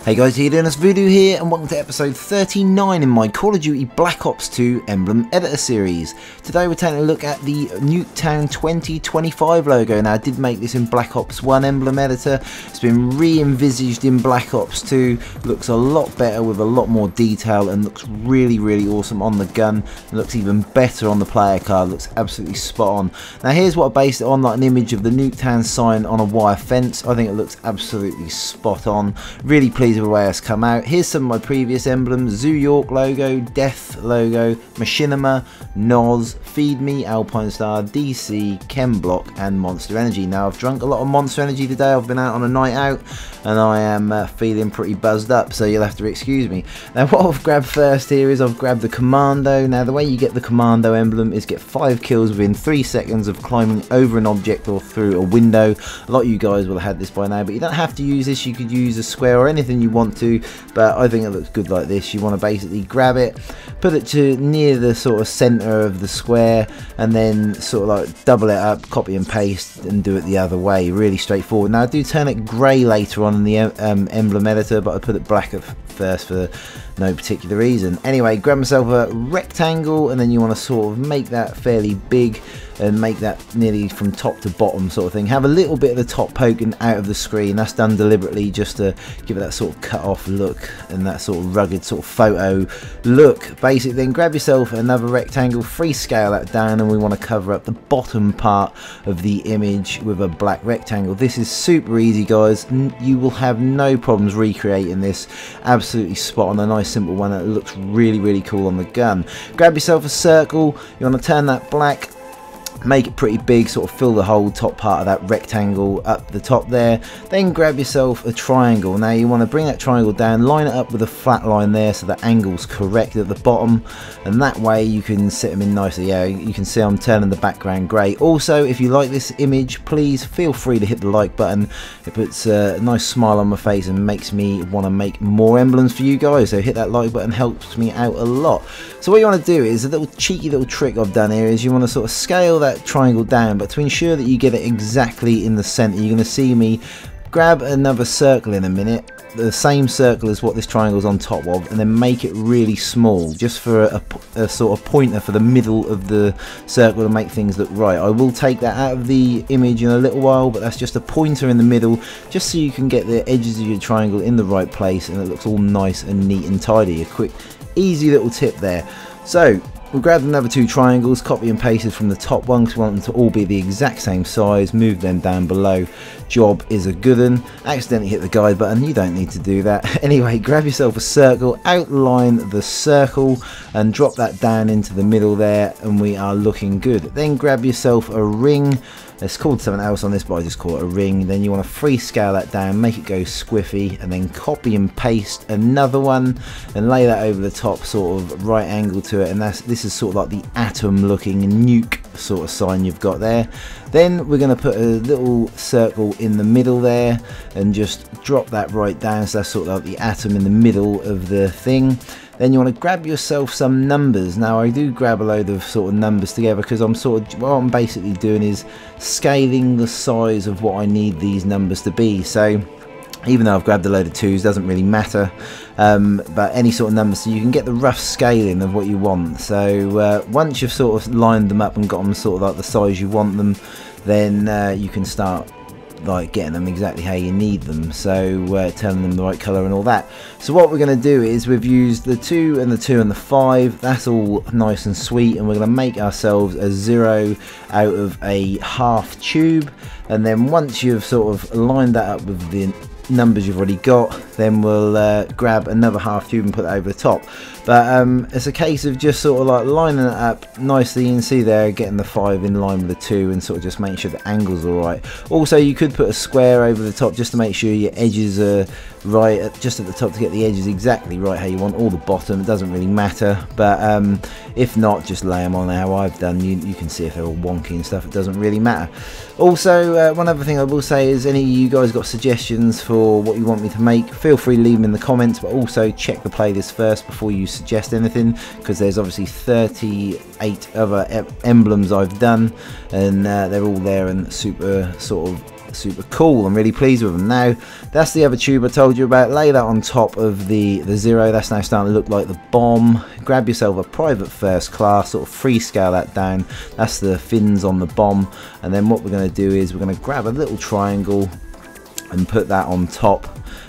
Hey guys, how you doing? It's Voodoo here and welcome to episode 39 in my Call of Duty Black Ops 2 Emblem Editor series. Today we're taking a look at the Nuketown 2025 logo. Now I did make this in Black Ops 1 Emblem Editor. It's been re-envisaged in Black Ops 2. Looks a lot better with a lot more detail and looks really awesome on the gun. It looks even better on the player card. Looks absolutely spot on. Now here's what I based it on, like an image of the Nuketown sign on a wire fence. I think it looks absolutely spot on. Really pleased with the way it's come out. Here's some of my previous emblems: Zoo York logo, Death logo, Machinima, Noz, Feed Me, Alpinestar, DC, Chem Block and Monster Energy. Now I've drunk a lot of Monster Energy today. I've been out on a night out and I am feeling pretty buzzed up, so you'll have to excuse me. Now what I've grabbed first here is I've grabbed the Commando. Now the way you get the Commando emblem is get 5 kills within 3 seconds of climbing over an object or through a window. A lot of you guys will have had this by now, but you don't have to use this. You could use a square or anything you want to, but I think it looks good like this. You want to basically grab it, put it to near the sort of center of the square, and then sort of like double it up, copy and paste, and do it the other way. Really straightforward. Now I do turn it grey later on in the emblem editor, but I put it black at first for no particular reason. Anyway, grab myself a rectangle, and then you want to sort of make that fairly big and make that nearly from top to bottom sort of thing. Have a little bit of the top poking out of the screen. That's done deliberately just to give it that sort of cut off look and that sort of rugged sort of photo look. Basically then grab yourself another rectangle, freescale that down, and we want to cover up the bottom part of the image with a black rectangle. This is super easy, guys. You will have no problems recreating this. Absolutely spot on. A nice simple one that looks really cool on the gun. Grab yourself a circle. You want to turn that black, make it pretty big, sort of fill the whole top part of that rectangle up the top there. Then grab yourself a triangle. Now you want to bring that triangle down, line it up with a flat line there so the angle's correct at the bottom, and that way you can set them in nicely. Yeah, you can see I'm turning the background grey. Also, if you like this image, please feel free to hit the like button. It puts a nice smile on my face and makes me want to make more emblems for you guys, so hit that like button, helps me out a lot. So what you want to do is a little cheeky little trick I've done here is you want to sort of scale that triangle down, but to ensure that you get it exactly in the center, you're going to see me grab another circle in a minute, the same circle as what this triangle's on top of, and then make it really small just for a sort of pointer for the middle of the circle to make things look right. I will take that out of the image in a little while, but that's just a pointer in the middle just so you can get the edges of your triangle in the right place and it looks all nice and neat and tidy. A quick easy little tip there. So we'll grab another 2 triangles, copy and paste it from the top one because we want them to all be the exact same size, move them down below. Job is a good one. Accidentally hit the guide button, you don't need to do that. Anyway, grab yourself a circle, outline the circle and drop that down into the middle there, and we are looking good. Then grab yourself a ring. It's called something else on this, but I just call it a ring. Then you want to freescale that down, make it go squiffy, and then copy and paste another one and lay that over the top, sort of right angle to it. And this is sort of like the atom looking nuke sort of sign you've got there. Then we're going to put a little circle in the middle there and just drop that right down, so that's sort of like the atom in the middle of the thing. Then you want to grab yourself some numbers. Now I do grab a load of sort of numbers together because what I'm basically doing is scaling the size of what I need these numbers to be. So even though I've grabbed a load of 2s, doesn't really matter, but any sort of numbers, so you can get the rough scaling of what you want. So once you've sort of lined them up and got them sort of like the size you want them, then you can start like getting them exactly how you need them, so telling them the right color and all that. So what we're going to do is we've used the 2 and the 2 and the 5. That's all nice and sweet, and we're going to make ourselves a 0 out of a half tube. And then once you've sort of lined that up with the numbers you've already got, then we'll grab another half tube and put it over the top. But it's a case of just sort of like lining it up nicely. You can see there, getting the 5 in line with the 2 and sort of just making sure the angle's alright. Also, you could put a square over the top just to make sure your edges are right, just at the top, to get the edges exactly right how you want, or the bottom, it doesn't really matter. But if not, just lay them on how I've done. You can see if they're all wonky and stuff, it doesn't really matter. Also, one other thing I will say is, any of you guys got suggestions for what you want me to make, feel free to leave them in the comments, but also check the playlist first before you suggest anything, because there's obviously 38 other emblems I've done, and they're all there and super sort of super cool. I'm really pleased with them. Now that's the other tube I told you about. Lay that on top of the Zero. That's now starting to look like the bomb. Grab yourself a private first class, sort of free scale that down. That's the fins on the bomb, and then what we're going to do is we're going to grab a little triangle and put that on top,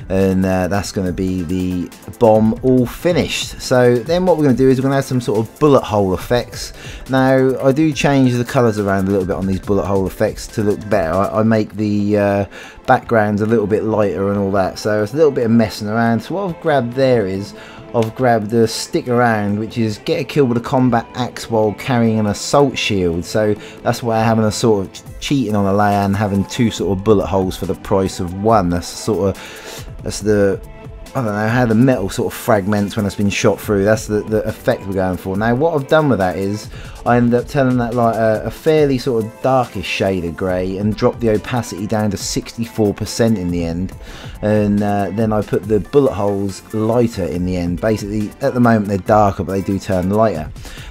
and that's going to be the bomb all finished. So then what we're going to do is we're going to add some sort of bullet hole effects. Now I do change the colours around a little bit on these bullet hole effects to look better. I make the backgrounds a little bit lighter and all that, so it's a little bit of messing around. So what I've grabbed there is I've grabbed the stick around, which is get a kill with a combat axe while carrying an assault shield. So that's why I'm having a sort of cheating on a layer and having two sort of bullet holes for the price of one. That's the I don't know how the metal sort of fragments when it's been shot through. That's the effect we're going for. Now what I've done with that is I ended up turning that like a fairly sort of darkish shade of grey and dropped the opacity down to 64% in the end, and then I put the bullet holes lighter in the end. Basically at the moment they're darker, but they do turn lighter.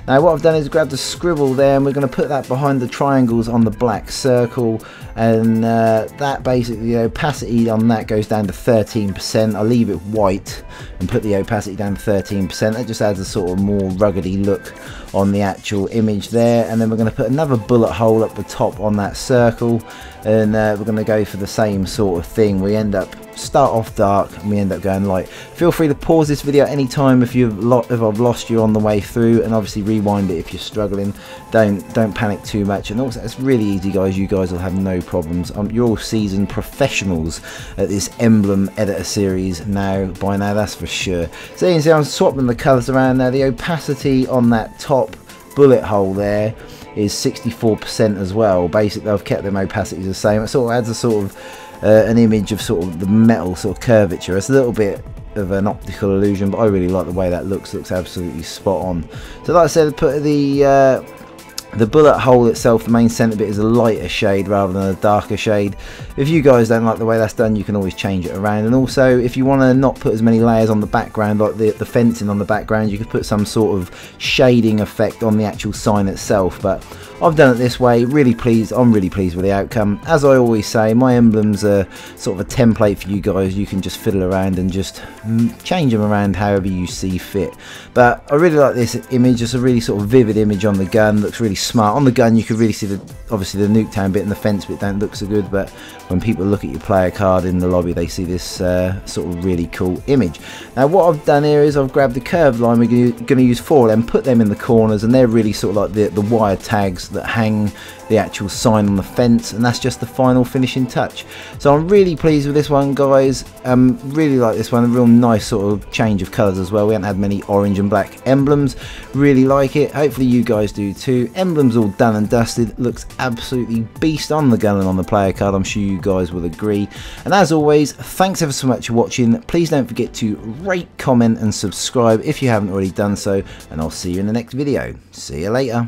Now what I've done is grabbed a scribble there, and we're going to put that behind the triangles on the black circle, and that basically the opacity on that goes down to 13%. I leave it white and put the opacity down to 13%. That just adds a sort of more ruggedy look on the actual image there. And then we're going to put another bullet hole up the top on that circle, and we're going to go for the same sort of thing. We start off dark and we end up going light. Feel free to pause this video at any time if I've lost you on the way through, and obviously rewind it if you're struggling. Don't panic too much, and also it's really easy guys, you guys will have no problems. You're all seasoned professionals at this Emblem editor series now, by now, that's for sure. So you can see I'm swapping the colours around now. The opacity on that top bullet hole there is 64% as well. Basically I've kept them opacities the same. It sort of adds a sort of an image of sort of the metal sort of curvature. It's a little bit of an optical illusion, but I really like the way that looks absolutely spot on. So like I said, put the bullet hole itself, the main centre bit, is a lighter shade rather than a darker shade. If you guys don't like the way that's done, you can always change it around. And also if you want to not put as many layers on the background, like the fencing on the background, you could put some sort of shading effect on the actual sign itself. But I've done it this way. Really pleased. I'm really pleased with the outcome. As I always say, my emblems are sort of a template for you guys. You can just fiddle around and just change them around however you see fit. But I really like this image. It's a really sort of vivid image on the gun. Looks really smart. On the gun you can really see obviously the Nuketown bit and the fence bit don't look so good, but when people look at your player card in the lobby they see this sort of really cool image. Now what I've done here is I've grabbed the curved line. We're going to use 4 of them, put them in the corners, and they're really sort of like the wire tags that hang the actual sign on the fence, and that's just the final finishing touch. So I'm really pleased with this one guys. Really like this one, a real nice sort of change of colours as well. We haven't had many orange and black emblems. Really like it. Hopefully you guys do too. Emblems all done and dusted. Looks absolutely beast on the gun and on the player card. I'm sure you guys will agree. And as always, thanks ever so much for watching. Please don't forget to rate, comment and subscribe if you haven't already done so, and I'll see you in the next video. See you later.